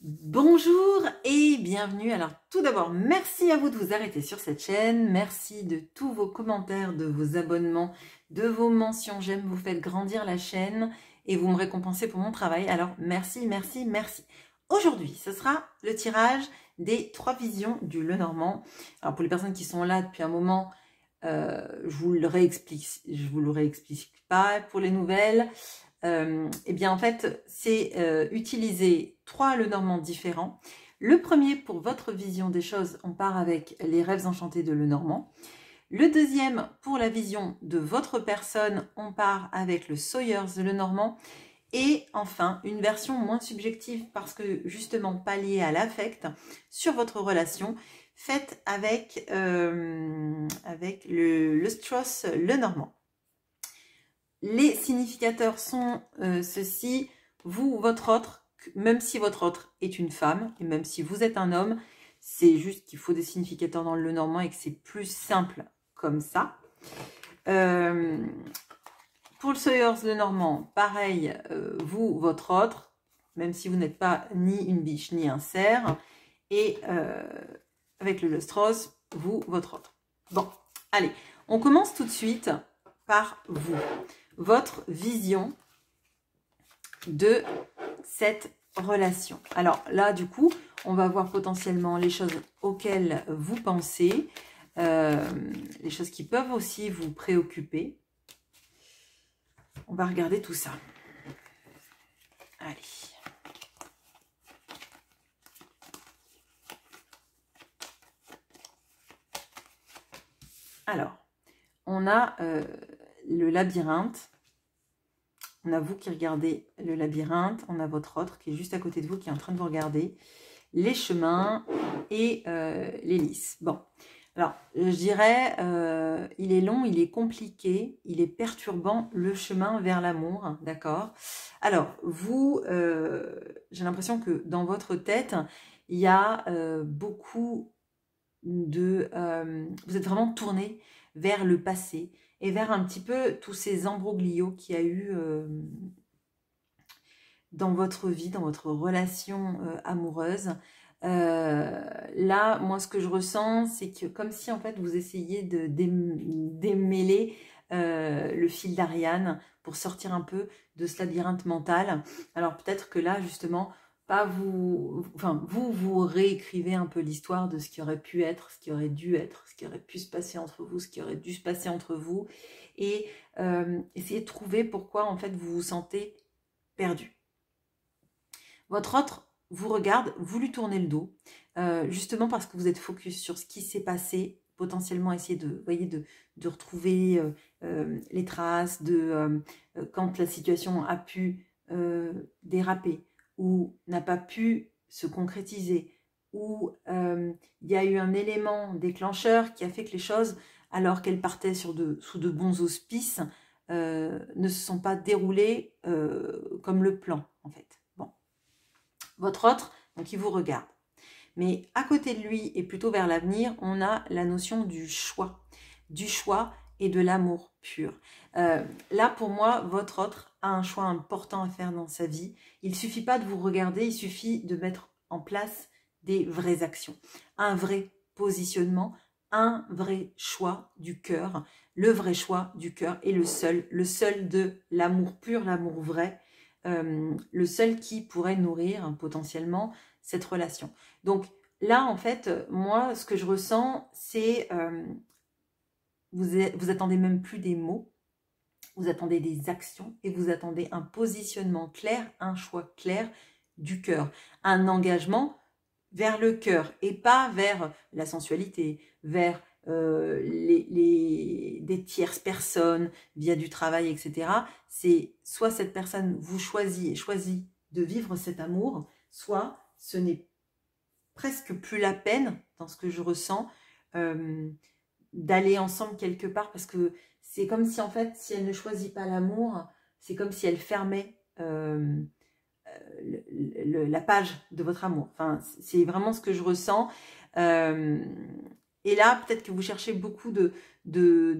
Bonjour et bienvenue. Alors tout d'abord, merci à vous de vous arrêter sur cette chaîne. Merci de tous vos commentaires, de vos abonnements, de vos mentions j'aime. Vous faites grandir la chaîne et vous me récompensez pour mon travail. Alors merci, merci, merci. Aujourd'hui, ce sera le tirage des 3 visions du Lenormand. Alors pour les personnes qui sont là depuis un moment, je vous le réexplique pas. Pour les nouvelles, eh bien en fait c'est utiliser 3 Lenormand différents. Le premier, pour votre vision des choses, on part avec les rêves enchantés de Lenormand. Le deuxième, pour la vision de votre personne, on part avec le Sawyers de Lenormand. Et enfin, une version moins subjective parce que justement pas liée à l'affect, sur votre relation, faite avec le Strauss Lenormand. Les significateurs sont ceux-ci. Vous, votre autre, même si votre autre est une femme, et même si vous êtes un homme, c'est juste qu'il faut des significateurs dans le Lenormand et que c'est plus simple comme ça. Pour le Sawyers Lenormand, pareil, vous, votre autre, même si vous n'êtes pas ni une biche ni un cerf, et avec le Strauss, vous, votre autre. Bon, allez, on commence tout de suite par vous. Votre vision de cette relation. Alors là, du coup, on va voir potentiellement les choses auxquelles vous pensez, les choses qui peuvent aussi vous préoccuper. On va regarder tout ça. Allez. Alors, on a le labyrinthe. On a vous qui regardez le labyrinthe. On a votre autre qui est juste à côté de vous, qui est en train de vous regarder. Les chemins et les lys. Bon, alors je dirais, il est long, il est compliqué, il est perturbant, le chemin vers l'amour, d'accord? Alors, vous, j'ai l'impression que dans votre tête, il y a beaucoup de... vous êtes vraiment tourné vers le passé et vers un petit peu tous ces embroglios qu'il y a eu dans votre vie, dans votre relation amoureuse. Là, moi, ce que je ressens, c'est que comme si, en fait, vous essayiez de démêler le fil d'Ariane pour sortir un peu de ce labyrinthe mental. Alors, peut-être que là, justement, pas vous... Enfin, vous réécrivez un peu l'histoire de ce qui aurait pu être, ce qui aurait dû être, ce qui aurait pu se passer entre vous, ce qui aurait dû se passer entre vous. Et essayez de trouver pourquoi, en fait, vous vous sentez perdu. Votre autre vous regarde, vous lui tournez le dos, justement parce que vous êtes focus sur ce qui s'est passé, potentiellement essayer de, voyez, de retrouver les traces de quand la situation a pu déraper ou n'a pas pu se concrétiser, ou il y a eu un élément déclencheur qui a fait que les choses, alors qu'elles partaient sous de bons auspices, ne se sont pas déroulées comme le plan, en fait. Votre autre, donc il vous regarde. Mais à côté de lui et plutôt vers l'avenir, on a la notion du choix et de l'amour pur. Là, pour moi, votre autre a un choix important à faire dans sa vie. Il ne suffit pas de vous regarder, il suffit de mettre en place des vraies actions, un vrai positionnement, un vrai choix du cœur, le vrai choix du cœur et le seul de l'amour pur, l'amour vrai, le seul qui pourrait nourrir potentiellement cette relation. Donc là, en fait, moi, ce que je ressens, c'est vous attendez même plus des mots, vous attendez des actions et vous attendez un positionnement clair, un choix clair du cœur, un engagement vers le cœur et pas vers la sensualité, vers des tierces personnes via du travail, etc. C'est soit cette personne vous choisit de vivre cet amour, soit ce n'est presque plus la peine, dans ce que je ressens, d'aller ensemble quelque part, parce que c'est comme si, en fait, si elle ne choisit pas l'amour, c'est comme si elle fermait la page de votre amour. Enfin, c'est vraiment ce que je ressens. Et là, peut-être que vous cherchez beaucoup de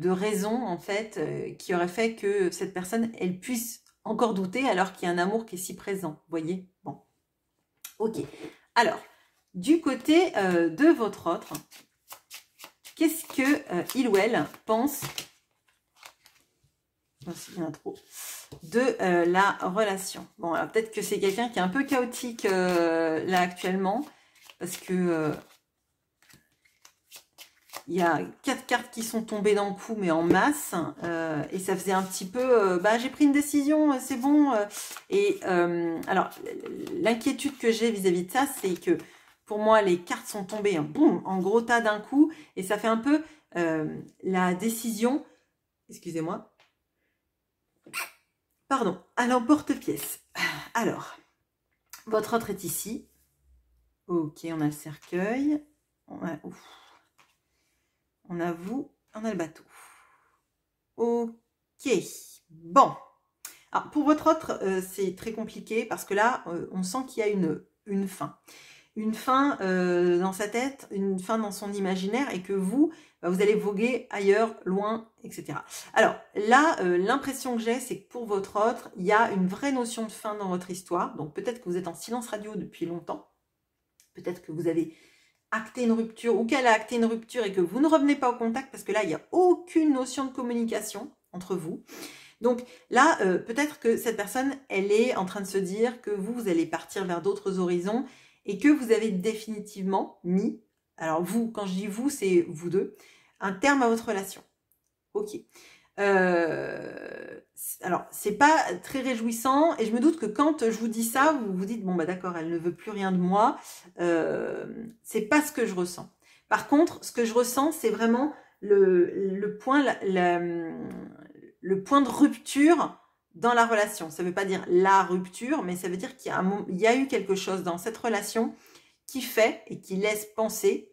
raisons, en fait, qui auraient fait que cette personne, elle puisse encore douter, alors qu'il y a un amour qui est si présent. Vous voyez? Bon. Ok. Alors, du côté de votre autre, qu'est-ce que il ou elle pense, il y en a trop, de la relation? Bon, alors peut-être que c'est quelqu'un qui est un peu chaotique là actuellement, parce que il y a 4 cartes qui sont tombées dans le coup, mais en masse, et ça faisait un petit peu, bah j'ai pris une décision, c'est bon. Alors, l'inquiétude que j'ai vis-à-vis de ça, c'est que pour moi, les cartes sont tombées boum, en gros tas d'un coup, et ça fait un peu la décision, excusez-moi, pardon, à l'emporte-pièce. Alors, votre autre est ici. Ok, on a le cercueil. On a vous, on a le bateau. Ok, bon. Alors, pour votre autre, c'est très compliqué parce que là, on sent qu'il y a une fin. Une fin dans sa tête, une fin dans son imaginaire et que vous, bah, vous allez voguer ailleurs, loin, etc. Alors là, l'impression que j'ai, c'est que pour votre autre, il y a une vraie notion de fin dans votre histoire. Donc peut-être que vous êtes en silence radio depuis longtemps. Peut-être que vous avez acté une rupture ou qu'elle a acté une rupture et que vous ne revenez pas au contact parce que là, il n'y a aucune notion de communication entre vous. Donc là, peut-être que cette personne, elle est en train de se dire que vous allez partir vers d'autres horizons et que vous avez définitivement mis, alors vous, quand je dis vous, c'est vous deux, un terme à votre relation. Ok. Alors, c'est pas très réjouissant et je me doute que quand je vous dis ça, vous vous dites, bon bah d'accord, elle ne veut plus rien de moi. C'est pas ce que je ressens. Par contre, ce que je ressens, c'est vraiment le point, le point de rupture dans la relation. Ça ne veut pas dire la rupture, mais ça veut dire qu'il y a eu quelque chose dans cette relation qui fait et qui laisse penser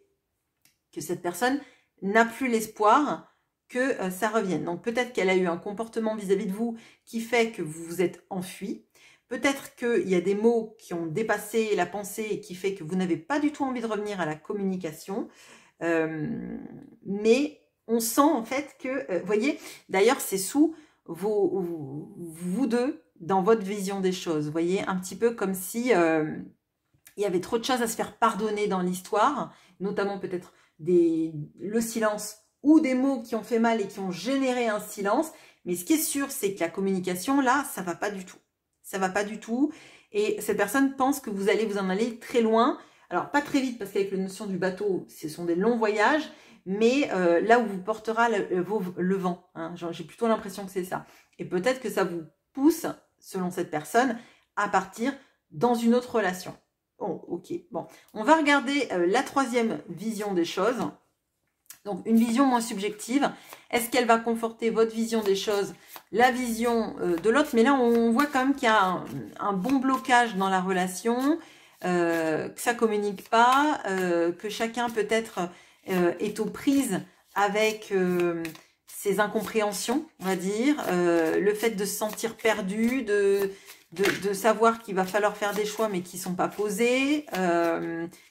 que cette personne n'a plus l'espoir que ça revienne. Donc peut-être qu'elle a eu un comportement vis-à-vis de vous qui fait que vous vous êtes enfui. Peut-être qu'il y a des mots qui ont dépassé la pensée et qui fait que vous n'avez pas du tout envie de revenir à la communication. Mais on sent en fait que, vous voyez, d'ailleurs c'est sous vous deux dans votre vision des choses. Vous voyez, un petit peu comme si il y avait trop de choses à se faire pardonner dans l'histoire, notamment peut-être le silence ou des mots qui ont fait mal et qui ont généré un silence. Mais ce qui est sûr, c'est que la communication, là, ça va pas du tout. Ça va pas du tout. Et cette personne pense que vous allez vous en aller très loin. Alors, pas très vite, parce qu'avec la notion du bateau, ce sont des longs voyages. Mais là où vous portera le vent. Hein, j'ai plutôt l'impression que c'est ça. Et peut-être que ça vous pousse, selon cette personne, à partir dans une autre relation. Oh, ok. Bon, on va regarder la troisième vision des choses. Donc, une vision moins subjective. Est-ce qu'elle va conforter votre vision des choses, la vision de l'autre? Mais là, on voit quand même qu'il y a un bon blocage dans la relation, que ça communique pas, que chacun peut-être est aux prises avec ses incompréhensions, on va dire, le fait de se sentir perdu, de savoir qu'il va falloir faire des choix mais qui ne sont pas posés,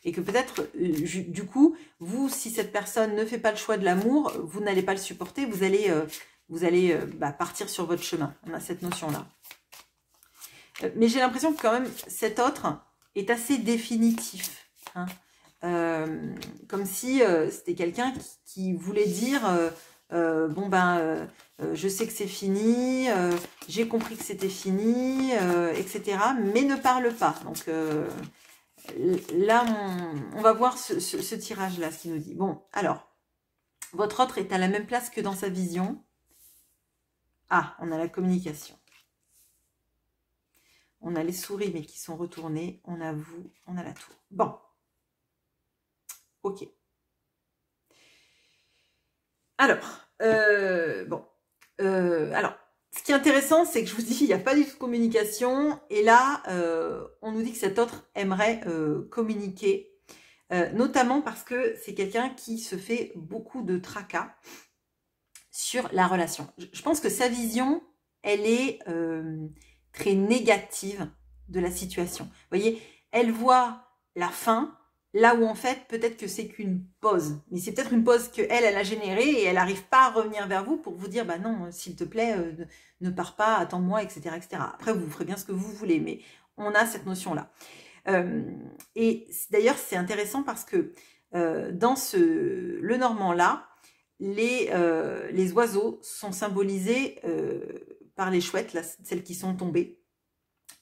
et que peut-être, du coup, vous, si cette personne ne fait pas le choix de l'amour, vous n'allez pas le supporter, vous allez partir sur votre chemin. On a cette notion-là. Mais j'ai l'impression que quand même, cet autre est assez définitif. Hein. Comme si c'était quelqu'un qui voulait dire... je sais que c'est fini, j'ai compris que c'était fini, etc. Mais ne parle pas. Donc là, on va voir ce tirage-là, ce qu'il nous dit. Bon, alors, votre autre est à la même place que dans sa vision. Ah, on a la communication. On a les souris, mais qui sont retournées. On a vous, on a la tour. Bon. Ok. Alors, alors, ce qui est intéressant, c'est que je vous dis, il n'y a pas du tout de communication. Et là, on nous dit que cet autre aimerait communiquer, notamment parce que c'est quelqu'un qui se fait beaucoup de tracas sur la relation. Je pense que sa vision, elle est très négative de la situation. Vous voyez, elle voit la fin, là où en fait, peut-être que c'est qu'une pause. Mais c'est peut-être une pause qu'elle a générée et elle n'arrive pas à revenir vers vous pour vous dire, bah non, s'il te plaît, ne pars pas, attends-moi, etc., etc. Après, vous ferez bien ce que vous voulez, mais on a cette notion-là. Et d'ailleurs, c'est intéressant parce que dans le Normand-là, les oiseaux sont symbolisés par les chouettes, là, celles qui sont tombées.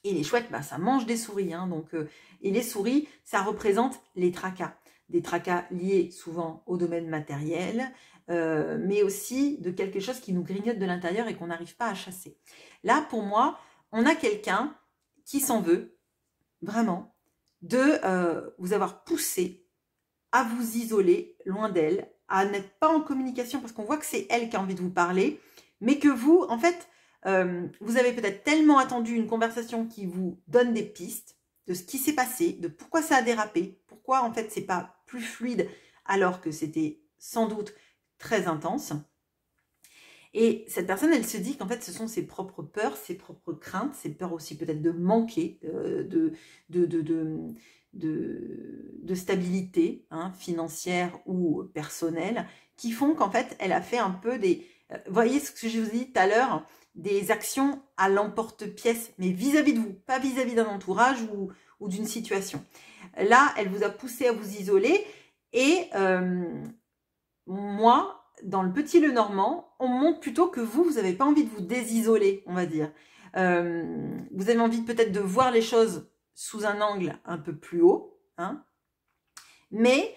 Et les chouettes, bah, ça mange des souris. Hein, donc, et les souris, ça représente les tracas. Des tracas liés souvent au domaine matériel, mais aussi de quelque chose qui nous grignote de l'intérieur et qu'on n'arrive pas à chasser. Là, pour moi, on a quelqu'un qui s'en veut, vraiment, de vous avoir poussé à vous isoler loin d'elle, à n'être pas en communication, parce qu'on voit que c'est elle qui a envie de vous parler, mais que vous, en fait, vous avez peut-être tellement attendu une conversation qui vous donne des pistes de ce qui s'est passé, de pourquoi ça a dérapé, pourquoi en fait c'est pas plus fluide alors que c'était sans doute très intense. Et cette personne, elle se dit qu'en fait ce sont ses propres peurs, ses propres craintes, ses peurs aussi peut-être de manquer de stabilité hein, financière ou personnelle, qui font qu'en fait elle a fait un peu des... Vous voyez ce que je vous ai dit tout à l'heure, des actions à l'emporte-pièce, mais vis-à-vis de vous, pas vis-à-vis d'un entourage ou d'une situation. Là, elle vous a poussé à vous isoler et moi, dans le Petit Lenormand, on montre plutôt que vous n'avez pas envie de vous désisoler, on va dire. Vous avez envie peut-être de voir les choses sous un angle un peu plus haut, hein, mais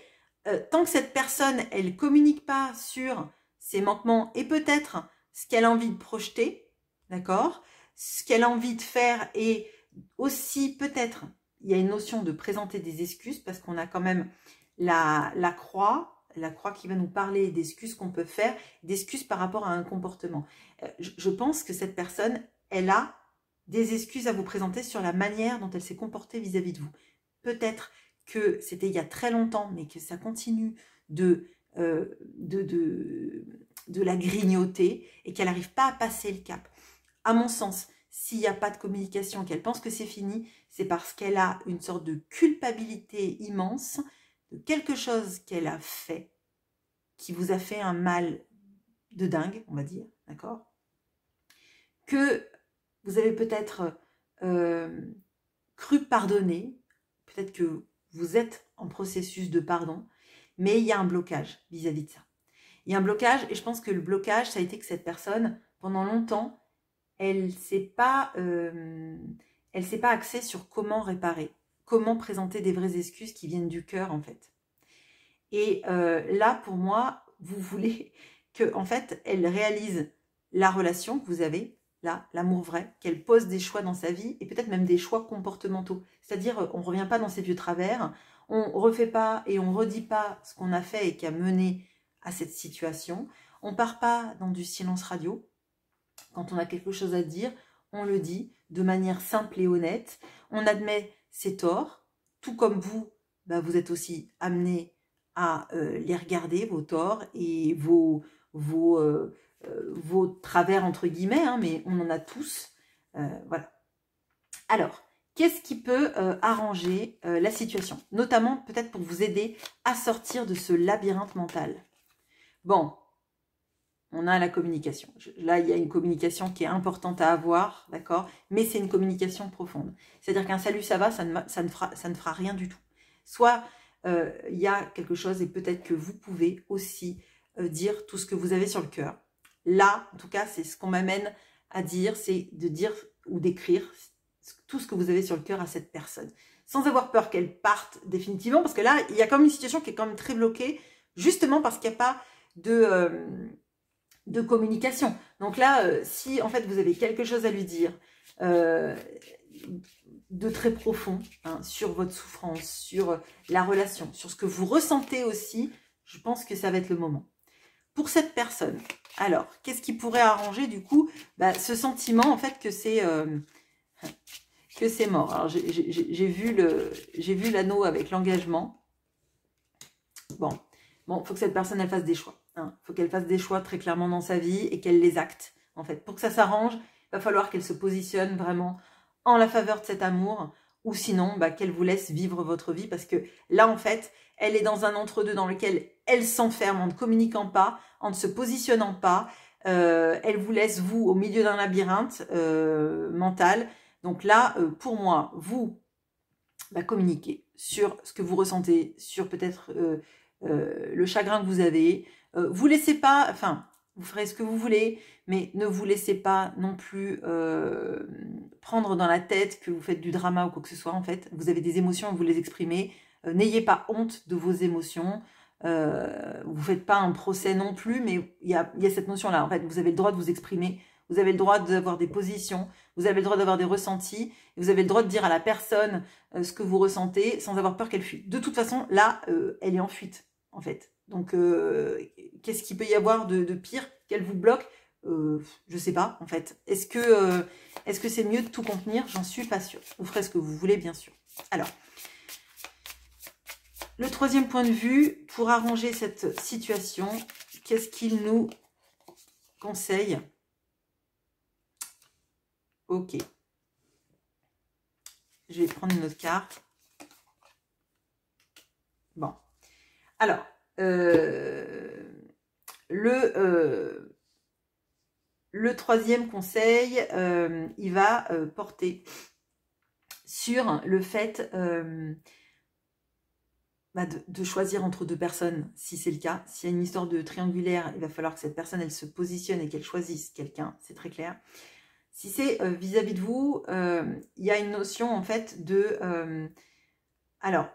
tant que cette personne, elle communique pas sur ses manquements et peut-être ce qu'elle a envie de projeter, d'accord, ce qu'elle a envie de faire et aussi peut-être, il y a une notion de présenter des excuses parce qu'on a quand même la croix qui va nous parler d'excuses qu'on peut faire, d'excuses par rapport à un comportement. Je pense que cette personne, elle a des excuses à vous présenter sur la manière dont elle s'est comportée vis-à-vis de vous. Peut-être que c'était il y a très longtemps, mais que ça continue de la grignoter et qu'elle n'arrive pas à passer le cap. À mon sens, s'il n'y a pas de communication, qu'elle pense que c'est fini, c'est parce qu'elle a une sorte de culpabilité immense de quelque chose qu'elle a fait, qui vous a fait un mal de dingue, on va dire, d'accord? Que vous avez peut-être cru pardonner, peut-être que vous êtes en processus de pardon, mais il y a un blocage vis-à-vis de ça. Il y a un blocage et je pense que le blocage, ça a été que cette personne, pendant longtemps, elle ne s'est pas axée sur comment réparer, comment présenter des vraies excuses qui viennent du cœur en fait. Et là, pour moi, vous voulez que en fait, elle réalise la relation que vous avez, là, l'amour vrai, qu'elle pose des choix dans sa vie et peut-être même des choix comportementaux. C'est-à-dire, on ne revient pas dans ses vieux travers, on ne refait pas et on ne redit pas ce qu'on a fait et qui a mené à cette situation. On ne part pas dans du silence radio. Quand on a quelque chose à dire, on le dit de manière simple et honnête. On admet ses torts, tout comme vous, bah, vous êtes aussi amené à les regarder, vos torts et vos travers entre guillemets, hein, mais on en a tous. Voilà. Alors, qu'est-ce qui peut arranger la situation? Notamment peut-être pour vous aider à sortir de ce labyrinthe mental. Bon, on a la communication. Là, il y a une communication qui est importante à avoir, d'accord? Mais c'est une communication profonde. C'est-à-dire qu'un salut, ça va, ça ne fera rien du tout. Soit il y a quelque chose et peut-être que vous pouvez aussi dire tout ce que vous avez sur le cœur. Là, en tout cas, c'est ce qu'on m'amène à dire, c'est de dire ou d'écrire tout ce que vous avez sur le cœur à cette personne. Sans avoir peur qu'elle parte définitivement, parce que là, il y a comme une situation qui est quand même très bloquée, justement parce qu'il n'y a pas de communication. Donc là, si en fait vous avez quelque chose à lui dire de très profond hein, sur votre souffrance, sur la relation, sur ce que vous ressentez aussi, je pense que ça va être le moment. Pour cette personne, alors, qu'est-ce qui pourrait arranger du coup ce sentiment en fait que c'est mort. Alors j'ai vu l'anneau avec l'engagement. Bon, faut que cette personne elle fasse des choix. Il faut qu'elle fasse des choix très clairement dans sa vie et qu'elle les acte. En fait, pour que ça s'arrange, il va falloir qu'elle se positionne vraiment en la faveur de cet amour ou sinon qu'elle vous laisse vivre votre vie parce que là, en fait, elle est dans un entre-deux dans lequel elle s'enferme en ne communiquant pas, en ne se positionnant pas. Elle vous laisse, vous, au milieu d'un labyrinthe mental. Donc là, pour moi, vous, communiquer sur ce que vous ressentez, sur peut-être le chagrin que vous avez. Vous laissez pas, enfin, vous ferez ce que vous voulez, mais ne vous laissez pas non plus prendre dans la tête que vous faites du drama ou quoi que ce soit, en fait. Vous avez des émotions, vous les exprimez. N'ayez pas honte de vos émotions. Vous ne faites pas un procès non plus, mais il y a cette notion-là. En fait, vous avez le droit de vous exprimer. Vous avez le droit d'avoir des positions, vous avez le droit d'avoir des ressentis, et vous avez le droit de dire à la personne ce que vous ressentez sans avoir peur qu'elle fuit. De toute façon, là, elle est en fuite, en fait. Donc, qu'est-ce qu'il peut y avoir de pire qu'elle vous bloque? Je sais pas, en fait. Est-ce que c'est mieux de tout contenir? J'en suis pas sûre. Vous ferez ce que vous voulez, bien sûr. Alors, le troisième point de vue, pour arranger cette situation, qu'est-ce qu'il nous conseille? Ok. Je vais prendre une autre carte. Bon. Alors, le troisième conseil, il va porter sur le fait de choisir entre deux personnes, si c'est le cas. S'il y a une histoire de triangulaire, il va falloir que cette personne, elle se positionne et qu'elle choisisse quelqu'un, c'est très clair. Si c'est vis-à-vis de vous, il y a une notion en fait de... alors,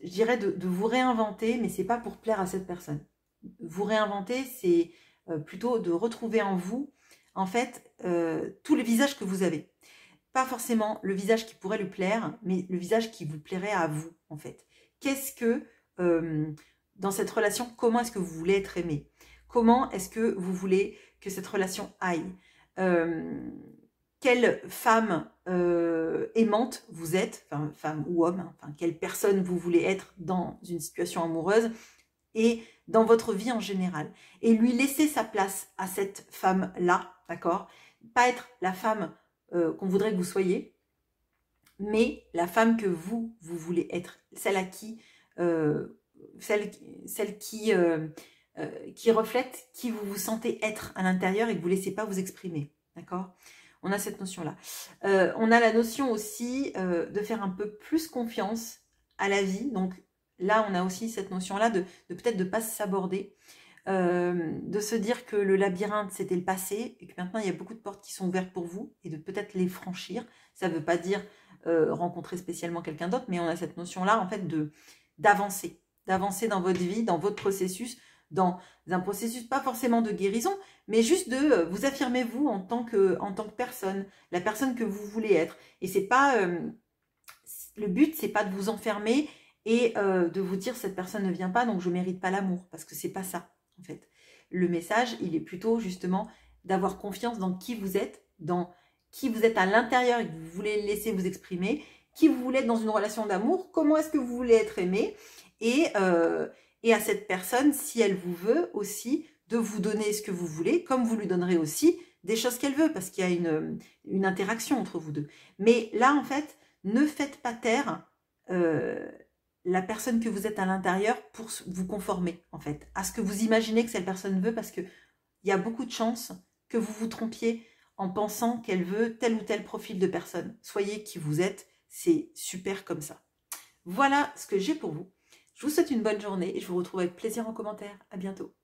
je dirais de vous réinventer, mais c'est pas pour plaire à cette personne. Vous réinventer, c'est plutôt de retrouver en vous, en fait, tous les visages que vous avez. Pas forcément le visage qui pourrait lui plaire, mais le visage qui vous plairait à vous, en fait. Qu'est-ce que, dans cette relation, comment est-ce que vous voulez être aimé? Comment est-ce que vous voulez que cette relation aille? Quelle femme aimante vous êtes, enfin femme ou homme, hein, enfin quelle personne vous voulez être dans une situation amoureuse et dans votre vie en général. Et lui laisser sa place à cette femme-là, d'accord? Pas être la femme qu'on voudrait que vous soyez, mais la femme que vous voulez être, celle à qui, celle qui reflète qui vous vous sentez être à l'intérieur et que vous ne laissez pas vous exprimer, d'accord? On a cette notion-là. On a la notion aussi de faire un peu plus confiance à la vie. Donc là, on a aussi cette notion-là de peut-être de ne pas s'aborder, de se dire que le labyrinthe, c'était le passé et que maintenant, il y a beaucoup de portes qui sont ouvertes pour vous et de peut-être les franchir. Ça ne veut pas dire rencontrer spécialement quelqu'un d'autre, mais on a cette notion-là, en fait, d'avancer dans votre vie, dans votre processus, dans un processus pas forcément de guérison, mais juste de vous affirmer vous en tant que personne, la personne que vous voulez être. Et c'est pas le but, c'est pas de vous enfermer et de vous dire cette personne ne vient pas, donc je mérite pas l'amour, parce que c'est pas ça en fait. Le message, il est plutôt justement d'avoir confiance dans qui vous êtes, dans qui vous êtes à l'intérieur et que vous voulez laisser vous exprimer, qui vous voulez être dans une relation d'amour, comment est-ce que vous voulez être aimé et à cette personne, si elle vous veut aussi, de vous donner ce que vous voulez, comme vous lui donnerez aussi des choses qu'elle veut, parce qu'il y a une interaction entre vous deux. Mais là, en fait, ne faites pas taire la personne que vous êtes à l'intérieur pour vous conformer, en fait, à ce que vous imaginez que cette personne veut, parce qu'il y a beaucoup de chances que vous vous trompiez en pensant qu'elle veut tel ou tel profil de personne. Soyez qui vous êtes, c'est super comme ça. Voilà ce que j'ai pour vous. Je vous souhaite une bonne journée et je vous retrouve avec plaisir en commentaire. À bientôt.